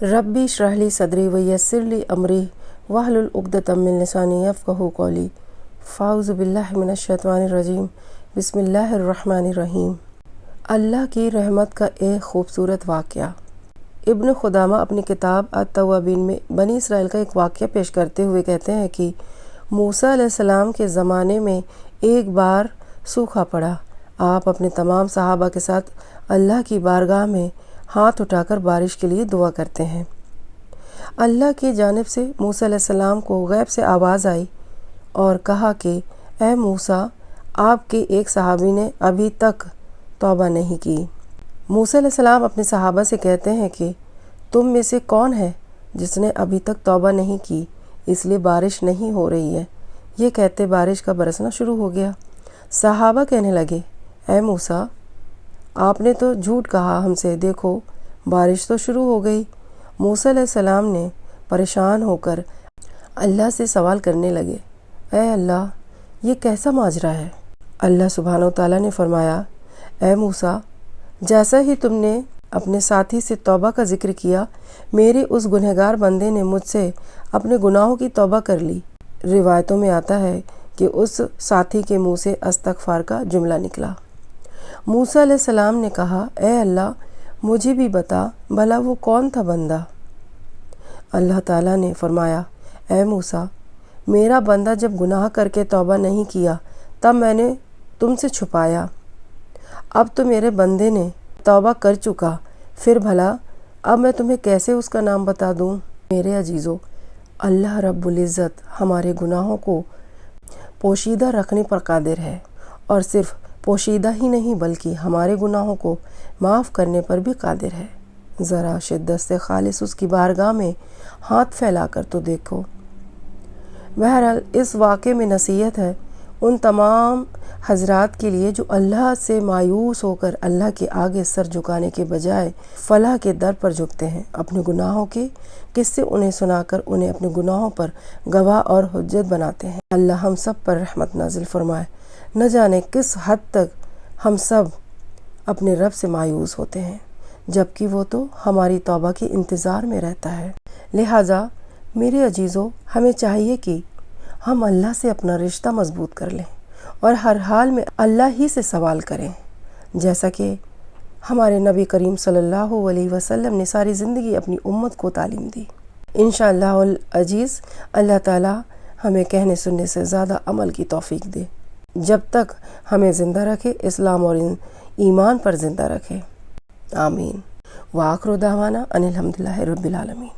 रब्बी इश्रह ली सदरी वयस्सिर ली अमरी वहलुल उक़दतम मिन लिसानी यफ़क़हू क़ौली। फ़ाऊज़ु बिल्लाहि मिनश शैतानिर रजीम। बिस्मिल्लाहिर रहमानिर रहीम। अल्लाह की रहमत का एक ख़ूबसूरत वाक़या। इब्न खुदामा अपनी किताब अत-तव्वाबीन में बनी इसराइल का एक वाक़या पेश करते हुए कहते हैं कि मूसा अलैहिस्सलाम के ज़माने में एक बार सूखा पड़ा। आप अपने तमाम सहाबा के साथ अल्लाह की बारगाह में हाथ उठाकर बारिश के लिए दुआ करते हैं। अल्लाह की जानिब से मूसा अलैहिस्सलाम को गैब से आवाज़ आई और कहा कि ए मूसा, आपके एक सहाबी ने अभी तक तौबा नहीं की। मूसा अलैहिस्सलाम अपने सहाबा से कहते हैं कि तुम में से कौन है जिसने अभी तक तौबा नहीं की, इसलिए बारिश नहीं हो रही है। ये कहते बारिश का बरसना शुरू हो गया। सहाबा कहने लगे, ए मूसा, आपने तो झूठ कहा हमसे, देखो बारिश तो शुरू हो गई। मूसा अलैहिस्सलाम ने परेशान होकर अल्लाह से सवाल करने लगे, ए अल्लाह, ये कैसा माजरा है? अल्लाह सुब्हानहू तआला ने फरमाया, ए मूसा, जैसा ही तुमने अपने साथी से तौबा का जिक्र किया, मेरे उस गुनहगार बंदे ने मुझसे अपने गुनाहों की तौबा कर ली। रिवायतों में आता है कि उस साथी के मुंह से अस्तगफार का जुमला निकला। मूसा अलैहिस्सलाम ने कहा, ए अल्लाह, मुझे भी बता भला वो कौन था बंदा? अल्लाह ताला ने फरमाया, ए मूसा, मेरा बंदा जब गुनाह करके तौबा नहीं किया तब मैंने तुमसे छुपाया। अब तो मेरे बंदे ने तौबा कर चुका, फिर भला अब मैं तुम्हें कैसे उसका नाम बता दूं? मेरे अजीज़ों, अल्लाह रब्बुल इज़्ज़त हमारे गुनाहों को पोशीदा रखने पर कादिर है, और सिर्फ पोशीदा ही नहीं बल्कि हमारे गुनाहों को माफ़ करने पर भी कादिर है। ज़रा शिद्दत से खालिस उसकी बारगाह में हाथ फैला कर तो देखो। बहरहाल इस वाक़े में नसीहत है उन तमाम हजरात के लिए जो अल्लाह से मायूस होकर अल्लाह के आगे सर झुकाने के बजाय फलाह के दर पर झुकते हैं। अपने गुनाहों के किस्से उन्हें सुनाकर उन्हें अपने गुनाहों पर गवाह और हुज्जत बनाते हैं। अल्लाह हम सब पर रहमत नाजिल फरमाए। न जाने किस हद तक हम सब अपने रब से मायूस होते हैं, जबकि वो तो हमारी तौबा के इंतज़ार में रहता है। लिहाजा मेरे अजीज़ों, हमें चाहिए कि हम अल्लाह से अपना रिश्ता मजबूत कर लें और हर हाल में अल्लाह ही से सवाल करें, जैसा कि हमारे नबी करीम सल्लल्लाहु अलैहि वसल्लम ने सारी ज़िंदगी अपनी उम्मत को तालीम दी। इंशाअल्लाहुल अजीज़ अल्लाह ताला हमें कहने सुनने से ज़्यादा अमल की तौफीक दे। जब तक हमें ज़िंदा रखे, इस्लाम और ईमान पर ज़िंदा रखे। आमीन। व आखिरु दावाना अनिल हम्दुलिल्लाहि रब्बिल आलमीन।